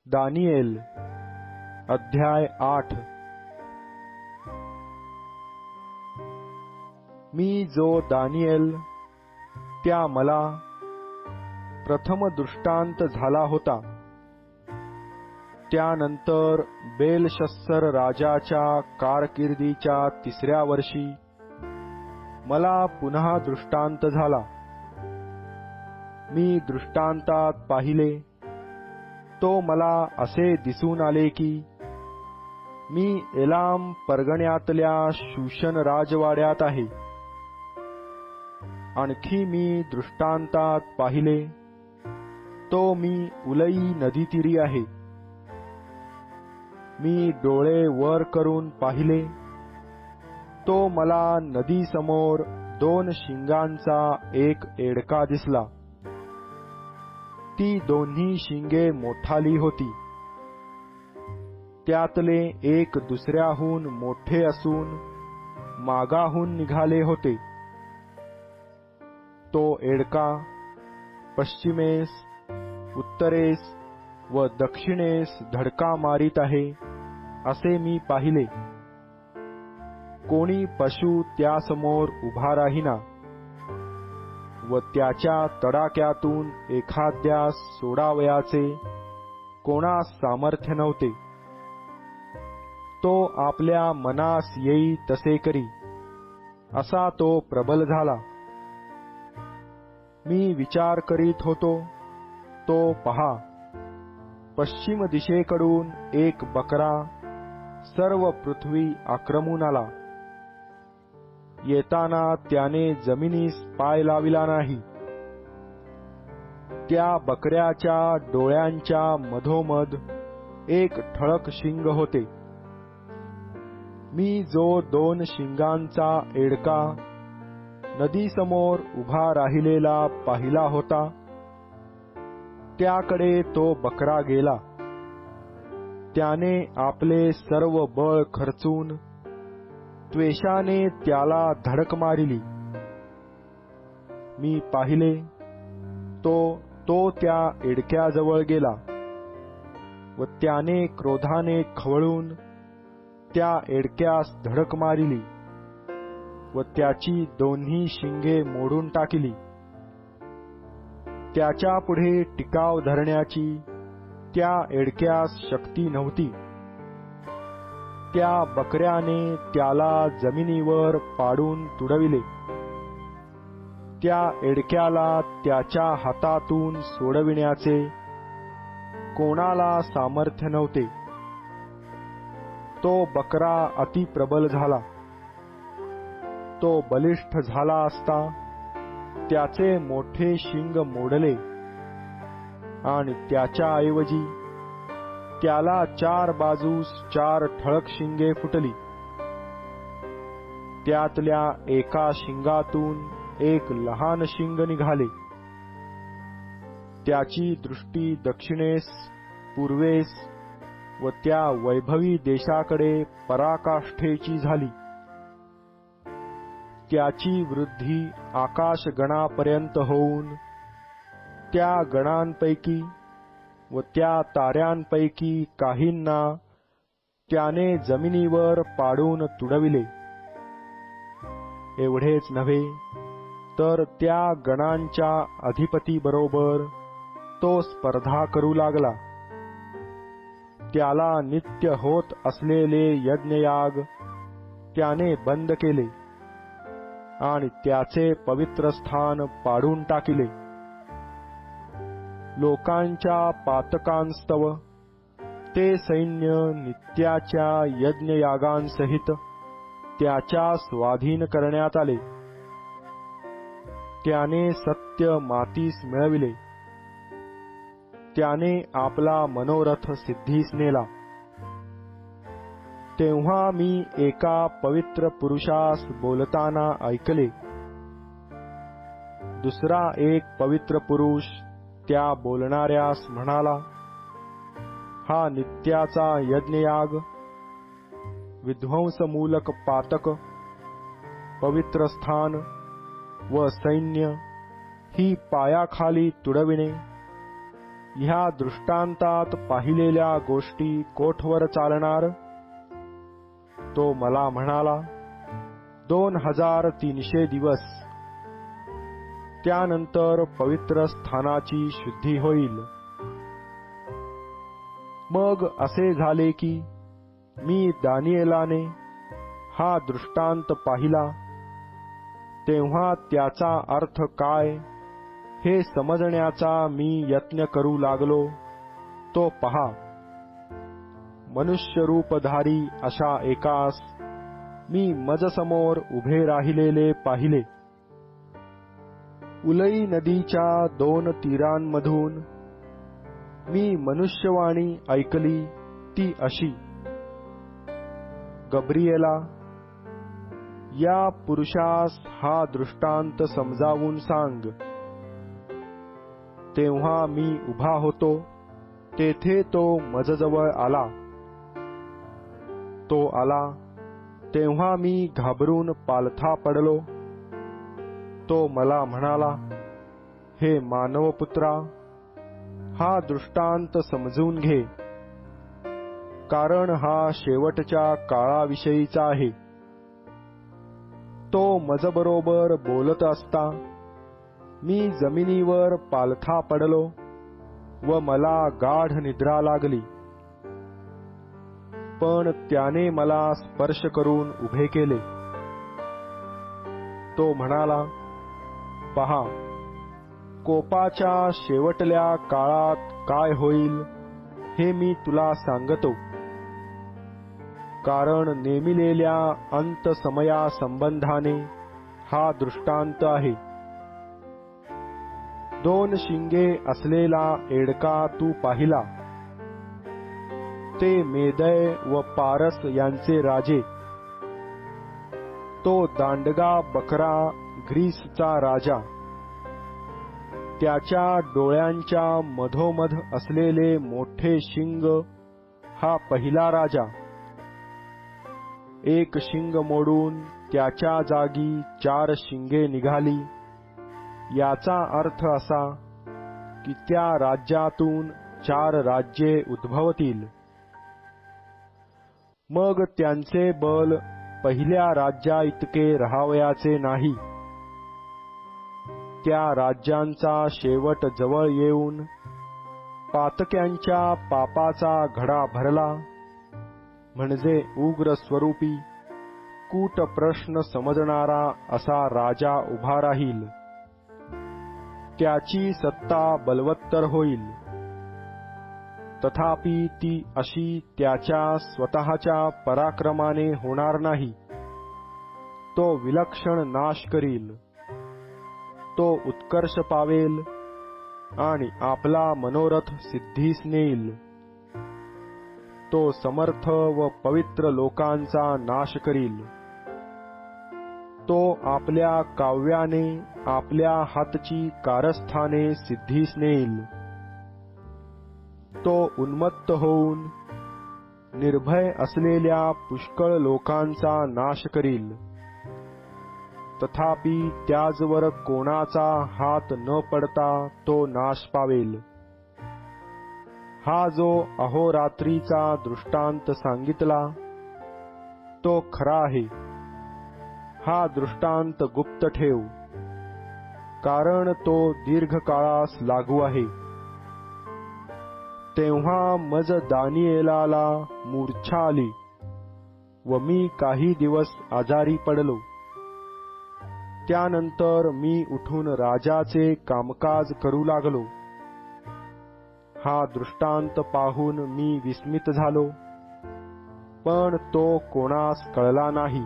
Daniel अध्याय 8। मी जो Daniel त्या मला प्रथम दृष्टांत झाला होता, त्यानंतर बेलशस्सर राजाच्या कारकिर्दीच्या 3ऱ्या वर्षी मला पुन्हा दृष्टांत झाला। मी दृष्टांतात पाहिले तो मला असे दिसून आले की मी एलाम परगण्यातल्या शूशन राजवाड्यात आहे। आणखी मी दृष्टांतात पाहिले तो मी उलई नदीतीरी आहे। मी डोळे वर करून पाहिले तो मला नदीसमोर 2 शिंगांचा एक एडका दिसला। ती दोन्ही शिंगे मोठाली होती, त्यातले एक दुसऱ्याहून मोठे असून मागाहून निघाले होते। तो एडका पश्चिमेस, उत्तरेस व दक्षिणेस धडका मारित आहे असे मी पाहिले। कोणी पशु त्यासमोर उभा राहिना व त्याच्या तडाक्यातून एखाद्यास सोडावयाचे कोणास सामर्थ्य नव्हते। तो आपल्या मनास येई तसे करी, असा तो प्रबल झाला। मी विचार करीत होतो तो पहा, पश्चिम दिशेकडून एक बकरा सर्व पृथ्वी आक्रमून आला। येताना त्याने जमिनीस पाय लाविला नाही। त्या बकऱ्याच्या डोळ्यांच्या मधोमध एक ठळक शिंग होते। मी जो 2 शिंगांचा एडका नदीसमोर उभा राहिलेला पाहिला होता, त्याकडे तो बकरा गेला। त्याने आपले सर्व बळ खर्चून त्वेषाने त्याला धडक मारिली। मी पाहिले तो त्या एडक्याजवळ गेला व त्याने क्रोधाने खवळून त्या एडक्यास धडक मारिली व त्याची दोन्ही शिंगे मोडून टाकली। त्याच्या पुढे टिकाव धरण्याची त्या एडक्यास शक्ती नव्हती। त्या बकऱ्याने त्याला जमिनीवर पाडून तुडविले। त्या एडक्याला त्याच्या हातातून सोडविण्याचे कोणाला सामर्थ्य नव्हते। तो बकरा अति प्रबल झाला। तो बलिष्ठ झाला असता त्याचे मोठे शिंग मोडले आणि त्याच्या ऐवजी त्याला 4 बाजूस 4 ठळक शिंगे फुटली। त्यातल्या एका शिंगातून एक लहान शिंग निघाले। त्याची दृष्टी दक्षिणेस, पूर्वेस व त्या वैभवी देशाकडे पराकाष्ठेची झाली। त्याची वृद्धी आकाशगणापर्यंत होऊन त्या गणांपैकी व त्या ताऱ्यांपैकी काहींना त्याने जमिनीवर पाडून तुडविले। एवढेच नव्हे तर त्या गणांच्या अधिपतीबरोबर तो स्पर्धा करू लागला। त्याला नित्य होत असलेले यज्ञयाग त्याने बंद केले आणि त्याचे पवित्र स्थान पाडून टाकिले। लोकांच्या पातकांस्तव ते सैन्य नित्याच्या यज्ञयागांसहित त्याच्या स्वाधीन करण्यात आले। त्याने सत्य मातीस मिळविले। त्याने आपला मनोरथ सिद्धीस नेला। तेव्हा मी एका पवित्र पुरुषास बोलताना ऐकले। दुसरा एक पवित्र पुरुष त्या बोलणाऱ्यास म्हणाला, हा नित्याचा यज्ञयाग, विध्वंसमूलक पातक, पवित्र स्थान व सैन्य ही पायाखाली तुडविणे ह्या दृष्टांतात पाहिलेल्या गोष्टी कोठवर चालणार? तो मला म्हणाला, 2300 दिवस. त्यानंतर पवित्र स्थानाची शुद्धी होईल. मग असे झाले की मी दानिएलाने हा दृष्टांत पाहिला, तेव्हा त्याचा अर्थ काय हे समजण्याचा मी यत्न करू लागलो. तो पहा, मनुष्यरूपधारी अशा एकास मी मजसमोर उभे राहिलेले पाहिले. उलई नदीच्या 2 तीरांमधून मी मनुष्यवाणी ऐकली, ती अशी, गब्रिएला, या पुरुषास हा दृष्टांत समजावून सांग. तेव्हा मी उभा होतो, तेथे तो मजजवळ आला. तो आला तेव्हा मी घाबरून पालथा पडलो. तो मला म्हणाला, हे मानवपुत्रा, हा दृष्टांत समजून घे, कारण हा शेवटच्या काळाविषयीचा आहे. तो मजबरोबर बोलत असता मी जमिनीवर पालथा पडलो व मला गाढ निद्रा लागली. पण त्याने मला स्पर्श करून उभे केले. तो म्हणाला, पहा, कोपाच्या शेवटल्या काळात काय होईल हे मी तुला सांगतो, कारण नेमिलेल्या अंत समया संबंधाने हा दृष्टांत आहे. 2 शिंगे असलेला एडका तू पाहिला. ते मेदय व पारस यांचे राजे. तो दांडगा बकरा ग्रीसचा राजा. त्याच्या डोळ्यांच्या मधोमध असलेले मोठे शिंग हा पहिला राजा. एक शिंग मोडून त्याच्या जागी 4 शिंगे निघाली. याचा अर्थ असा की त्या राज्यातून 4 राज्ये उद्भवतील. मग त्यांचे बल पहिल्या राज्या इतके राहावयाचे नाही. त्या राज्यांचा शेवट जवळ येऊन पातक्यांच्या पापाचा घडा भरला, म्हणजे उग्र स्वरूपी कूट प्रश्न समजणारा असा राजा उभा राहील. त्याची सत्ता बलवत्तर होईल. तथापि ती अशी त्याच्या स्वतःच्या पराक्रमाने होणार नाही. तो विलक्षण नाश करील. तो उत्कर्ष पावेल आणि आपला मनोरथ सिद्धीस नेईल. तो समर्थ व पवित्र लोकांचा नाश करील. तो आपल्या काव्याने आपल्या हातची कारस्थाने सिद्धीस नेईल. तो उन्मत्त होऊन निर्भय असलेल्या पुष्कळ लोकांचा नाश करील. तथापि त्याजवर कोणाचा हात न पडता तो नाश पावेल. हा जो अहोरात्रीचा दृष्टांत सांगितला तो खरा आहे. हा दृष्टांत गुप्त ठेव, कारण तो दीर्घकाळास लागू आहे. तेव्हा मज दानिएलाला मूर्छा आली व मी काही दिवस आजारी पडलो. त्यानंतर मी उठून राजाचे कामकाज करू लागलो. हा दृष्टांत पाहून मी विस्मित झालो, पण तो कोणास कळला नाही.